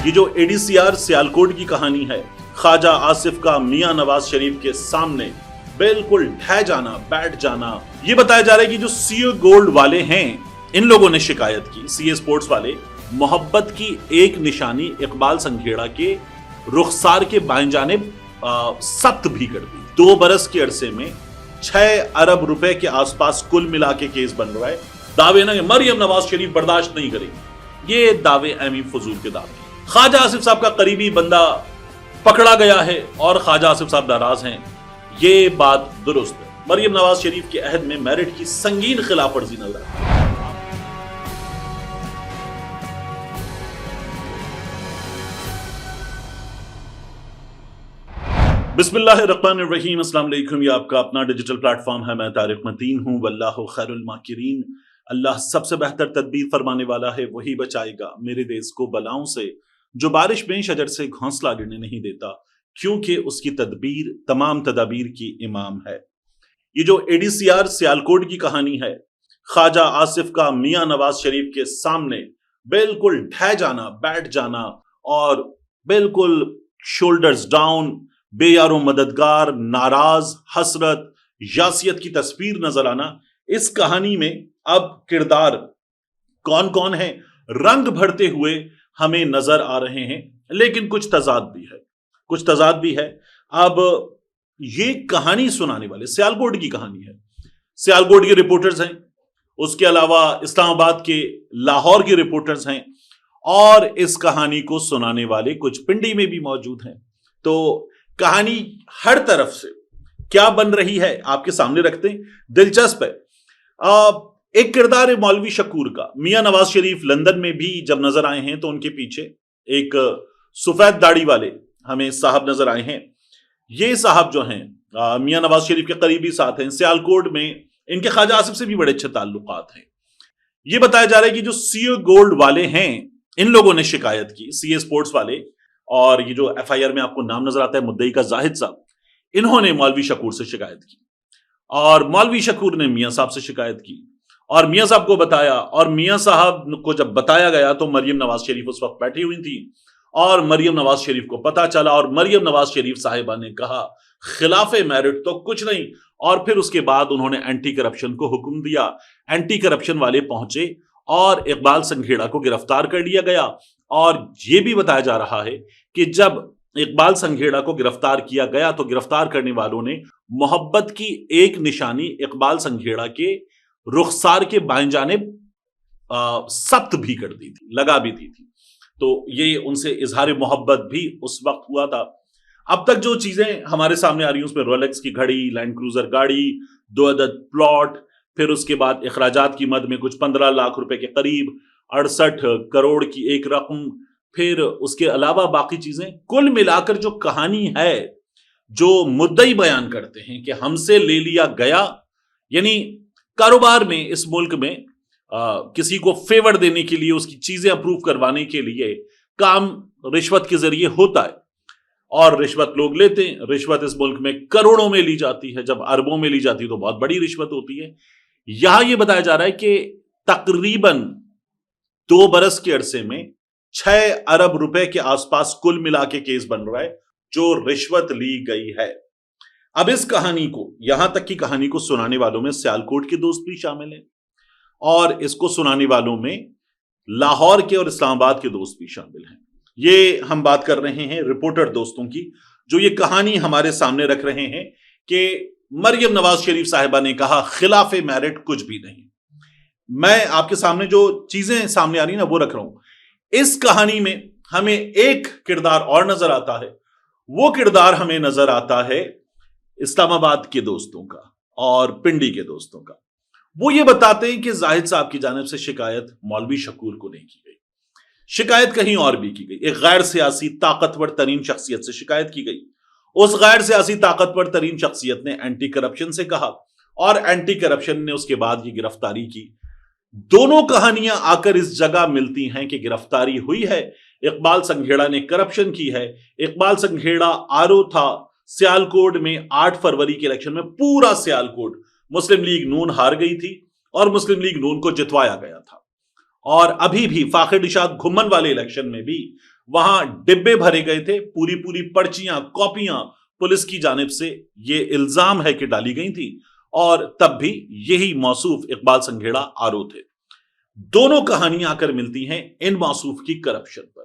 یہ جو ADCR سیالکوٹ کی کہانی ہے، خواجہ آصف کا میاں نواز شریف کے سامنے بالکل ڈھہ جانا، بیٹھ جانا، یہ بتایا جا رہا ہے کہ جو CA گولڈ والے ہیں ان لوگوں نے شکایت کی، CA سپورٹس والے، محبت کی ایک نشانی اقبال سنگھیڑا کے رخسار کے بائیں جانب ثبت بھی کر دی۔ 2 برس کے عرصے میں 6 ارب روپے کے آس پاس کل ملا کے کیس بن رہا ہے۔ دعوے نہ کہ مریم نواز شریف برداشت نہیں کرے گی، یہ دعوے اہمی فضول کے دعوے۔ خواجہ آصف صاحب کا قریبی بندہ پکڑا گیا ہے اور خواجہ آصف صاحب ناراض ہیں، یہ بات درست ہے۔ مریم نواز شریف کے عہد میں میرٹ کی سنگین خلاف ورزی نظر آئی۔ بسم اللہ الرحمن الرحیم، السلام علیکم، یہ آپ کا اپنا ڈیجیٹل پلیٹ فارم ہے، میں طارق متین ہوں۔ واللہ خیر الماکرین، اللہ سب سے بہتر تدبیر فرمانے والا ہے، وہی بچائے گا میرے دیس کو بلاؤں سے، جو بارش میں شجر سے گھونسلہ گرنے نہیں دیتا، کیونکہ اس کی تدبیر تمام تدابیر کی امام ہے۔ یہ جو ADCR سیالکوٹ کی کہانی ہے، خواجہ آصف کا میاں نواز شریف کے سامنے بالکل ڈھہ جانا، بیٹھ جانا اور بالکل شولڈرز ڈاؤن، بے یار و مددگار، ناراض، حسرت، یاسیت کی تصویر نظر آنا، اس کہانی میں اب کردار کون کون ہیں رنگ بھرتے ہوئے ہمیں نظر آ رہے ہیں، لیکن کچھ تضاد بھی ہے۔ اب یہ کہانی سنانے والے سیالکوٹ کی کہانی ہے، سیالکوٹ کے رپورٹرز ہیں، اس کے علاوہ اسلام آباد کے، لاہور کے رپورٹرز ہیں، اور اس کہانی کو سنانے والے کچھ پنڈی میں بھی موجود ہیں۔ تو کہانی ہر طرف سے کیا بن رہی ہے آپ کے سامنے رکھتے ہیں، دلچسپ ہے۔ ایک کردار ہے مولوی شکور کا۔ میاں نواز شریف لندن میں بھی جب نظر آئے ہیں تو ان کے پیچھے ایک سفید داڑھی والے ہمیں صاحب نظر آئے ہیں۔ یہ صاحب جو ہیں میاں نواز شریف کے قریبی ساتھ ہیں، سیالکوٹ میں ان کے خواجہ آصف سے بھی بڑے اچھے تعلقات ہیں۔ یہ بتایا جا رہا ہے کہ جو CA گولڈ والے ہیں ان لوگوں نے شکایت کی، CA سپورٹس والے، اور یہ جو FIR میں آپ کو نام نظر آتا ہے مدعی کا زاہد صاحب، انہوں نے مولوی شکور سے شکایت کی، اور مولوی شکور نے میاں صاحب سے شکایت کی، اور میاں صاحب کو بتایا، اور میاں صاحب کو جب بتایا گیا تو مریم نواز شریف اس وقت بیٹھی ہوئی تھی، اور مریم نواز شریف کو پتا چلا، اور مریم نواز شریف صاحبہ نے کہا خلاف میرٹ تو کچھ نہیں، اور پھر اس کے بعد انہوں نے اینٹی کرپشن کو حکم دیا۔ اینٹی کرپشن والے پہنچے اور اقبال سنگھیڑا کو گرفتار کر لیا گیا، اور یہ بھی بتایا جا رہا ہے کہ جب اقبال سنگھیڑا کو گرفتار کیا گیا تو گرفتار کرنے والوں نے محبت کی ایک نشانی اقبال سنگھیڑا کے رخسار کے بائیں جانب ثبت بھی کر دی تھی، لگا بھی دی تھی۔ تو یہ ان سے اظہار محبت بھی اس وقت ہوا تھا۔ اب تک جو چیزیں ہمارے سامنے آ رہی ہیں اس میں رولیکس کی گھڑی، لینڈ کروزر گاڑی، 2 عدد پلاٹ، پھر اس کے بعد اخراجات کی مد میں کچھ 15 لاکھ روپے کے قریب، 68 کروڑ کی ایک رقم، پھر اس کے علاوہ باقی چیزیں، کل ملا کر جو کہانی ہے، جو مدعی بیان کرتے ہیں کہ ہم سے لے لیا گیا، یعنی کاروبار میں اس ملک میں کسی کو فیور دینے کے لیے، اس کی چیزیں اپروو کروانے کے لیے کام رشوت کے ذریعے ہوتا ہے، اور رشوت لوگ لیتے ہیں۔ رشوت اس ملک میں کروڑوں میں لی جاتی ہے، جب اربوں میں لی جاتی ہے تو بہت بڑی رشوت ہوتی ہے۔ یہاں یہ بتایا جا رہا ہے کہ تقریباً 2 برس کے عرصے میں 6 ارب روپے کے آس پاس کل ملا کے کیس بن رہا ہے جو رشوت لی گئی ہے۔ اب اس کہانی کو، یہاں تک کی کہانی کو سنانے والوں میں سیالکوٹ کے دوست بھی شامل ہیں، اور اس کو سنانے والوں میں لاہور کے اور اسلام آباد کے دوست بھی شامل ہیں۔ یہ ہم بات کر رہے ہیں رپورٹر دوستوں کی، جو یہ کہانی ہمارے سامنے رکھ رہے ہیں کہ مریم نواز شریف صاحبہ نے کہا خلاف میرٹ کچھ بھی نہیں۔ میں آپ کے سامنے جو چیزیں سامنے آ رہی ہیں نا وہ رکھ رہا ہوں۔ اس کہانی میں ہمیں ایک کردار اور نظر آتا ہے، وہ کردار ہمیں نظر آتا ہے اسلام آباد کے دوستوں کا اور پنڈی کے دوستوں کا۔ وہ یہ بتاتے ہیں کہ زاہد صاحب کی جانب سے شکایت مولوی شکور کو نہیں کی گئی، شکایت کہیں اور بھی کی گئی۔ ایک غیر سیاسی طاقتور ترین شخصیت سے شکایت کی گئی۔ اس غیر سیاسی طاقتور ترین شخصیت نے اینٹی کرپشن سے کہا، اور اینٹی کرپشن نے اس کے بعد یہ گرفتاری کی۔ دونوں کہانیاں آ کر اس جگہ ملتی ہیں کہ گرفتاری ہوئی ہے، اقبال سنگھیڑا نے کرپشن کی ہے۔ اقبال سنگھیڑا RO تھا سیالکوٹ میں 8 فروری کے الیکشن میں، پورا سیالکوٹ مسلم لیگ نون ہار گئی تھی اور مسلم لیگ نون کو جتوایا گیا تھا، اور ابھی بھی فاخر نشاد گھمن والے الیکشن میں بھی وہاں ڈبے بھرے گئے تھے، پوری پوری پرچیاں کاپیاں پولیس کی جانب سے یہ الزام ہے کہ ڈالی گئی تھی، اور تب بھی یہی موصوف اقبال سنگھیڑا آرو تھے۔ دونوں کہانیاں آ کر ملتی ہیں ان موصوف کی کرپشن پر۔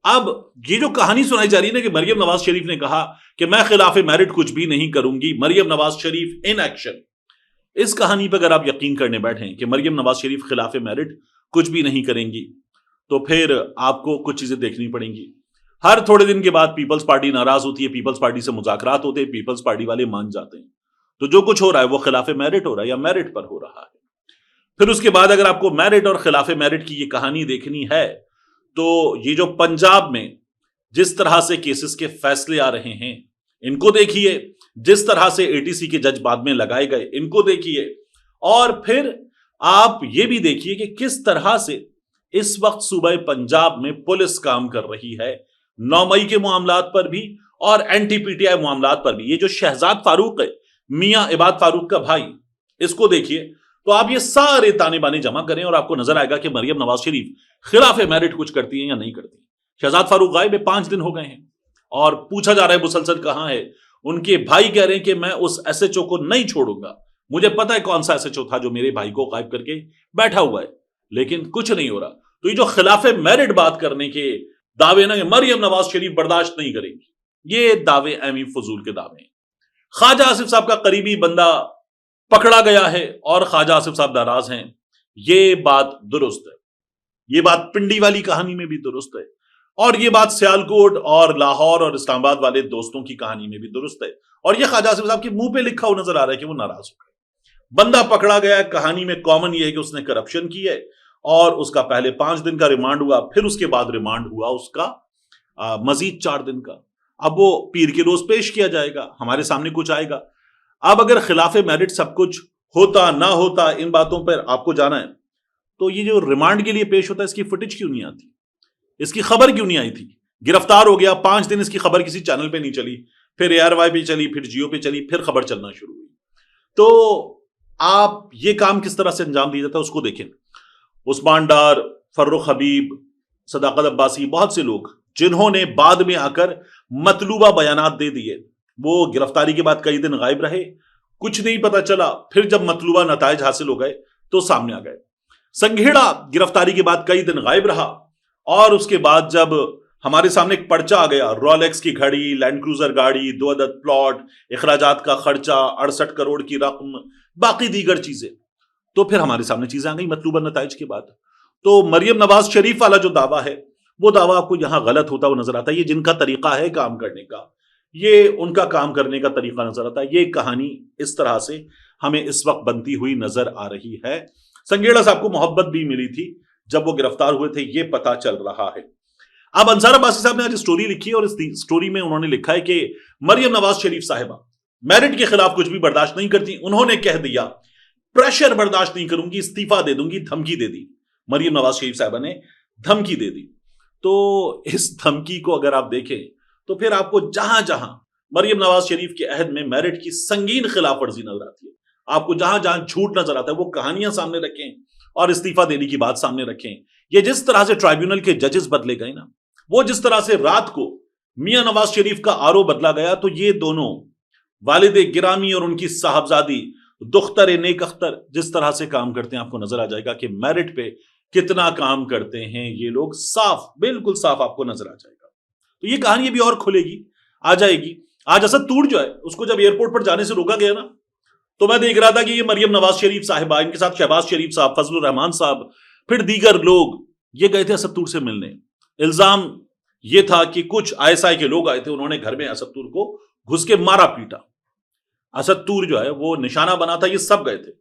اب یہ جو کہانی سنائی جا رہی ہے نا کہ مریم نواز شریف نے کہا کہ میں خلاف میرٹ کچھ بھی نہیں کروں گی، مریم نواز شریف ان ایکشن، اس کہانی پہ اگر آپ یقین کرنے بیٹھیں کہ مریم نواز شریف خلاف میرٹ کچھ بھی نہیں کریں گی تو پھر آپ کو کچھ چیزیں دیکھنی پڑیں گی۔ ہر تھوڑے دن کے بعد پیپلز پارٹی ناراض ہوتی ہے، پیپلز پارٹی سے مذاکرات ہوتے ہیں، پیپلز پارٹی والے مان جاتے ہیں، تو جو کچھ ہو رہا ہے وہ خلاف میرٹ ہو رہا ہے یا میرٹ پر ہو رہا ہے۔ پھر اس کے بعد اگر آپ کو میرٹ اور خلاف میرٹ کی یہ کہانی دیکھنی ہے تو یہ جو پنجاب میں جس طرح سے کیسز کے فیصلے آ رہے ہیں ان کو دیکھیے، جس طرح سے اے ٹی سی کے جج بعد میں لگائے گئے ان کو دیکھیے، اور پھر آپ یہ بھی دیکھیے کہ کس طرح سے اس وقت صوبہ پنجاب میں پولیس کام کر رہی ہے 9 مئی کے معاملات پر بھی اور N T P T I معاملات پر بھی۔ یہ جو شہزاد فاروق ہے، میاں عباد فاروق کا بھائی، اس کو دیکھیے تو آپ یہ سارے تانے بانے جمع کریں اور آپ کو نظر آئے گا کہ مریم نواز شریف خلاف میرٹ کچھ کرتی ہیں یا نہیں کرتی۔ شہزاد فاروق غائب ہے، 5 دن ہو گئے ہیں اور پوچھا جا رہا ہے مسلسل کہاں ہے۔ ان کے بھائی کہہ رہے ہیں کہ میں اس ایس ایچ او کو نہیں چھوڑوں گا، مجھے پتا ہے کون سا ایس ایچ او تھا جو میرے بھائی کو غائب کر کے بیٹھا ہوا ہے، لیکن کچھ نہیں ہو رہا۔ تو یہ جو خلاف میرٹ بات کرنے کے دعوے نا کہ مریم نواز شریف برداشت نہیں کرے گی، یہ دعوے ایمی فضول کے دعوے ہیں۔ خواجہ آصف صاحب کا قریبی بندہ پکڑا گیا ہے اور خواجہ آصف صاحب ناراض ہیں، یہ بات درست ہے، یہ بات پنڈی والی کہانی میں بھی درست ہے، اور یہ بات سیالکوٹ اور لاہور اور اسلام آباد والے دوستوں کی کہانی میں بھی درست ہے، اور یہ خواجہ آصف صاحب کے منہ پہ لکھا ہوا نظر آ رہا ہے کہ وہ ناراض ہو گئے۔ بندہ پکڑا گیا ہے، کہانی میں کامن یہ ہے کہ اس نے کرپشن کی ہے اور اس کا پہلے 5 دن کا ریمانڈ ہوا، پھر اس کے بعد ریمانڈ ہوا اس کا مزید 4 دن کا۔ اب وہ پیر کے روز پیش کیا جائے گا، ہمارے سامنے کچھ آئے گا۔ اب اگر خلاف میرٹ سب کچھ ہوتا نہ ہوتا، ان باتوں پر آپ کو جانا ہے، تو یہ جو ریمانڈ کے لیے پیش ہوتا ہے اس کی فوٹیج کیوں نہیں آتی، اس کی خبر کیوں نہیں آئی تھی؟ گرفتار ہو گیا، 5 دن اس کی خبر کسی چینل پہ نہیں چلی، پھر اے آر وائی پہ چلی، پھر جیو پہ چلی، پھر خبر چلنا شروع ہوئی۔ تو آپ یہ کام کس طرح سے انجام دیا جاتا ہے اس کو دیکھیں۔ عثمان ڈار، فرخ حبیب، صداقت عباسی، بہت سے لوگ جنہوں نے بعد میں آ کر مطلوبہ بیانات دے دیے، وہ گرفتاری کے بعد کئی دن غائب رہے، کچھ نہیں پتا چلا، پھر جب مطلوبہ نتائج حاصل ہو گئے تو سامنے آ گئے۔ سنگھیڑا گرفتاری کے بعد کئی دن غائب رہا، اور اس کے بعد جب ہمارے سامنے ایک پرچہ آ گیا، رولیکس کی گھڑی، لینڈ کروزر گاڑی، 2 عدد پلاٹ، اخراجات کا خرچہ 68 کروڑ کی رقم، باقی دیگر چیزیں، تو پھر ہمارے سامنے چیزیں آ گئی مطلوبہ نتائج کے بعد۔ تو مریم نواز شریف والا جو دعویٰ ہے وہ دعویٰ آپ کو یہاں غلط ہوتا ہوا نظر آتا ہے۔ یہ جن کا طریقہ ہے کام کرنے کا، یہ ان کا کام کرنے کا طریقہ نظر آتا ہے۔ یہ کہانی اس طرح سے ہمیں اس وقت بنتی ہوئی نظر آ رہی ہے۔ سنگھیڑا صاحب کو محبت بھی ملی تھی جب وہ گرفتار ہوئے تھے، یہ پتا چل رہا ہے۔ اب انصار عباسی صاحب نے آج اسٹوری لکھی ہے اور اس اسٹوری میں انہوں نے لکھا ہے کہ مریم نواز شریف صاحبہ میرٹ کے خلاف کچھ بھی برداشت نہیں کرتی، انہوں نے کہہ دیا پریشر برداشت نہیں کروں گی، استعفیٰ دے دوں گی، دھمکی دے دی۔ مریم نواز شریف صاحبہ نے دھمکی دے دی۔ تو اس دھمکی کو اگر آپ دیکھیں تو پھر آپ کو جہاں جہاں مریم نواز شریف کے عہد میں میرٹ کی سنگین خلاف ورزی نظر آتی ہے، آپ کو جہاں جہاں جھوٹ نظر آتا ہے، وہ کہانیاں سامنے رکھیں اور استعفیٰ دینے کی بات سامنے رکھیں۔ یہ جس طرح سے ٹرائیبیونل کے ججز بدلے گئے نا، وہ جس طرح سے رات کو میاں نواز شریف کا آر او بدلا گیا، تو یہ دونوں والد گرامی اور ان کی صاحبزادی دختر نیک اختر جس طرح سے کام کرتے ہیں، آپ کو نظر آ جائے گا کہ میرٹ پہ کتنا کام کرتے ہیں یہ لوگ، صاف، بالکل صاف آپ کو نظر آ جائے گا۔ تو یہ کہانی بھی اور کھلے گی، آ جائے گی۔ آج اسد طور جو ہے اس کو جب ایئرپورٹ پر جانے سے روکا گیا نا، تو میں دیکھ رہا تھا کہ یہ مریم نواز شریف صاحبہ، ان کے ساتھ شہباز شریف صاحب، فضل الرحمان صاحب، پھر دیگر لوگ، یہ گئے تھے اسد طور سے ملنے۔ الزام یہ تھا کہ کچھ ISI کے لوگ آئے تھے، انہوں نے گھر میں اسد طور کو گھس کے مارا پیٹا۔ اسد طور جو ہے وہ نشانہ بنا تھا، یہ سب گئے تھے۔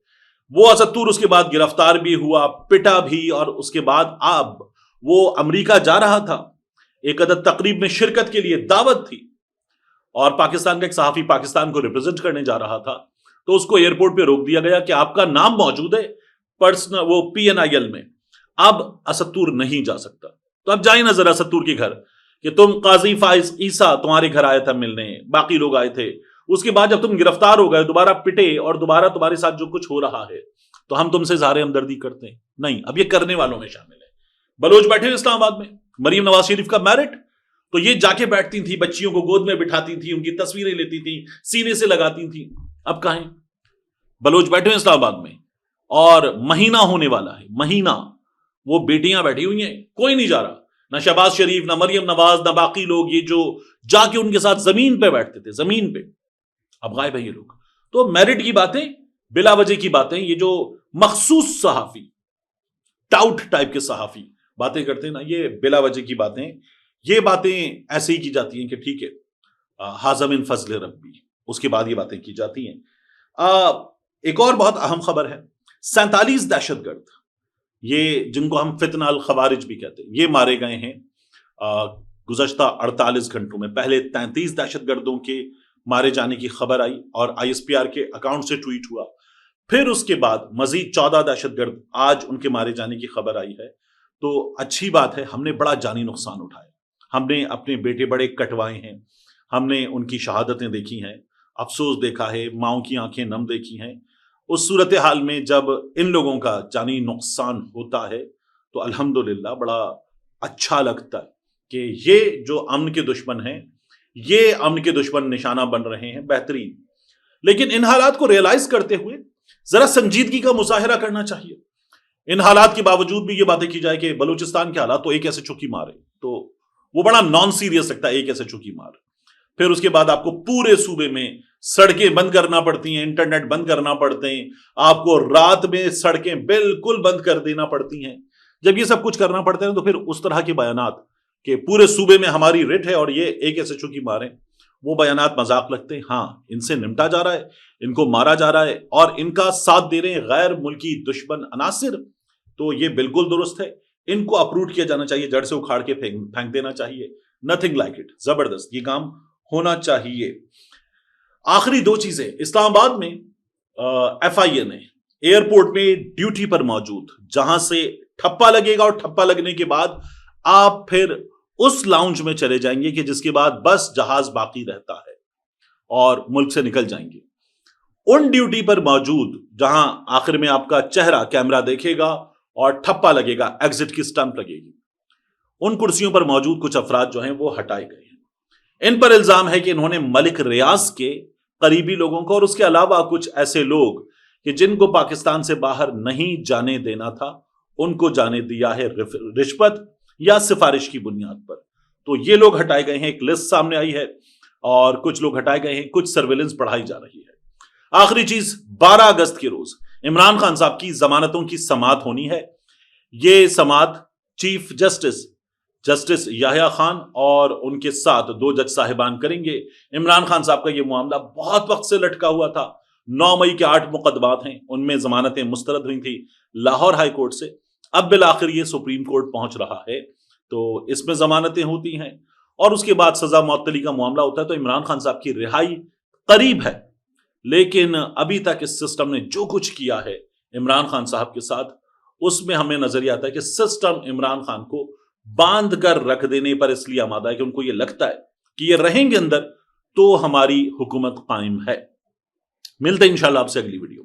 وہ اسد طور اس کے بعد گرفتار بھی ہوا، پٹا بھی، اور اس کے بعد اب وہ امریکہ جا رہا تھا، ایک عدد تقریب میں شرکت کے لیے دعوت تھی، اور پاکستان کا ایک صحافی پاکستان کو ریپرزینٹ کرنے جا رہا تھا، تو اس کو ایئرپورٹ پہ روک دیا گیا کہ آپ کا نام موجود ہے پرسنل وہ PNIL میں، اب اسد طور نہیں جا سکتا۔ تو اب جائیں نظر اسد طور کے گھر کہ تم قاضی فائز عیسیٰ تمہارے گھر آیا تھا ملنے، باقی لوگ آئے تھے، اس کے بعد جب تم گرفتار ہو گئے، دوبارہ پٹے، اور دوبارہ تمہارے ساتھ جو کچھ ہو رہا ہے، تو ہم تم سے اظہار ہمدردی کرتے ہیں. نہیں, اب یہ کرنے والوں میں شامل ہے. بلوچ بیٹھے اسلام آباد میں, مریم نواز شریف کا میرٹ, تو یہ جا کے بیٹھتی تھی, بچیوں کو گود میں بٹھاتی تھی, ان کی تصویریں لیتی تھی, سینے سے لگاتی تھی. اب کہاں ہیں بلوچ بیٹھے ہیں اسلام آباد میں, اور مہینہ ہونے والا ہے, مہینہ, وہ بیٹیاں بیٹھی ہوئی ہیں, کوئی نہیں جا رہا, نہ شہباز شریف, نہ مریم نواز, نہ باقی لوگ, یہ جو جا کے ان کے ساتھ زمین پہ بیٹھتے تھے, زمین پہ, اب غائب ہے یہ لوگ. تو میرٹ کی باتیں, بلا وجہ کی باتیں, یہ جو مخصوص صحافی, ٹاؤٹ ٹائپ کے صحافی باتیں کرتے ہیں نا, یہ بلا وجہ کی باتیں, یہ باتیں ایسے ہی کی جاتی ہیں کہ ٹھیک ہے, ھذا من فضل ربی, اس کے بعد یہ باتیں کی جاتی ہیں. ایک اور بہت اہم خبر ہے, 47 دہشت گرد, یہ جن کو ہم فتنہ الخوارج بھی کہتے ہیں, یہ مارے گئے ہیں گزشتہ 48 گھنٹوں میں. پہلے 33 دہشت گردوں کے مارے جانے کی خبر آئی اور ISPR کے اکاؤنٹ سے ٹویٹ ہوا, پھر اس کے بعد مزید 14 دہشت گرد آج ان کے مارے جانے کی خبر آئی ہے. تو اچھی بات ہے, ہم نے بڑا جانی نقصان اٹھایا, ہم نے اپنے بیٹے بڑے کٹوائے ہیں, ہم نے ان کی شہادتیں دیکھی ہیں, افسوس دیکھا ہے, ماؤں کی آنکھیں نم دیکھی ہیں. اس صورتحال میں جب ان لوگوں کا جانی نقصان ہوتا ہے تو الحمدللہ بڑا اچھا لگتا ہے کہ یہ جو امن کے دشمن ہیں, یہ امن کے دشمن نشانہ بن رہے ہیں, بہترین. لیکن ان حالات کو ریئلائز کرتے ہوئے ذرا سنجیدگی کا مظاہرہ کرنا چاہیے. ان حالات کے باوجود بھی یہ باتیں کی جائے کہ بلوچستان کے حالات تو ایک ایسے چکی مارے, تو وہ بڑا نان سیریس لگتا ہے, ایک ایسے چکی مار. پھر اس کے بعد آپ کو پورے صوبے میں سڑکیں بند کرنا پڑتی ہیں, انٹرنیٹ بند کرنا پڑتے ہیں, آپ کو رات میں سڑکیں بالکل بند کر دینا پڑتی ہیں. جب یہ سب کچھ کرنا پڑتا ہے تو پھر اس طرح کے بیانات کہ پورے صوبے میں ہماری رٹ ہے اور یہ ایک ایسے چکی ماریں, وہ بیانات مذاق لگتے ہیں. ہاں, ان سے نمٹا جا رہا ہے, ان کو مارا جا رہا ہے, اور ان کا ساتھ دے رہے ہیں غیر ملکی دشمن عناصر, تو یہ بالکل درست ہے. ان کو اپروٹ کیا جانا چاہیے, جڑ سے اکھاڑ کے پھینک دینا چاہیے. نتھنگ لائک اٹ, زبردست یہ کام ہونا چاہیے. آخری 2 چیزیں, اسلام آباد میں FIA نے ایئرپورٹ میں ڈیوٹی پر موجود, جہاں سے ٹھپا لگے گا اور ٹھپا لگنے کے بعد آپ پھر اس لاؤنج میں چلے جائیں گے کہ جس کے بعد بس جہاز باقی رہتا ہے اور ملک سے نکل جائیں گے. ان ڈیوٹی پر موجود, جہاں آخر میں آپ کا چہرہ کیمرہ دیکھے گا اور ٹھپا لگے گا, ایگزٹ کی سٹمپ لگے گی, ان کرسیوں پر موجود کچھ افراد جو ہیں وہ ہٹائے گئے ہیں. ان پر الزام ہے کہ انہوں نے ملک ریاض کے قریبی لوگوں کو اور اس کے علاوہ کچھ ایسے لوگ کہ جن کو پاکستان سے باہر نہیں جانے دینا تھا, ان کو جانے دیا ہے رشوت یا سفارش کی بنیاد پر. تو یہ لوگ ہٹائے گئے ہیں, ایک لسٹ سامنے آئی ہے, اور کچھ لوگ ہٹائے گئے ہیں, کچھ سرویلنس بڑھائی جا رہی ہے. آخری چیز, 12 اگست کے روز عمران خان صاحب کی ضمانتوں کی سماعت ہونی ہے. یہ سماعت چیف جسٹس یحییٰ خان اور ان کے ساتھ 2 جج صاحبان کریں گے. عمران خان صاحب کا یہ معاملہ بہت وقت سے لٹکا ہوا تھا. 9 مئی کے 8 مقدمات ہیں, ان میں ضمانتیں مسترد ہوئی تھی لاہور ہائی کورٹ سے. اب بالآخر یہ سپریم کورٹ پہنچ رہا ہے, تو اس میں ضمانتیں ہوتی ہیں اور اس کے بعد سزا معطلی کا معاملہ ہوتا ہے. تو عمران خان صاحب کی رہائی قریب ہے, لیکن ابھی تک اس سسٹم نے جو کچھ کیا ہے عمران خان صاحب کے ساتھ, اس میں ہمیں نظریہ آتا ہے کہ سسٹم عمران خان کو باندھ کر رکھ دینے پر اس لیے آمادہ ہے کہ ان کو یہ لگتا ہے کہ یہ رہیں گے اندر تو ہماری حکومت قائم ہے. ملتے ہیں انشاءاللہ آپ سے اگلی ویڈیو.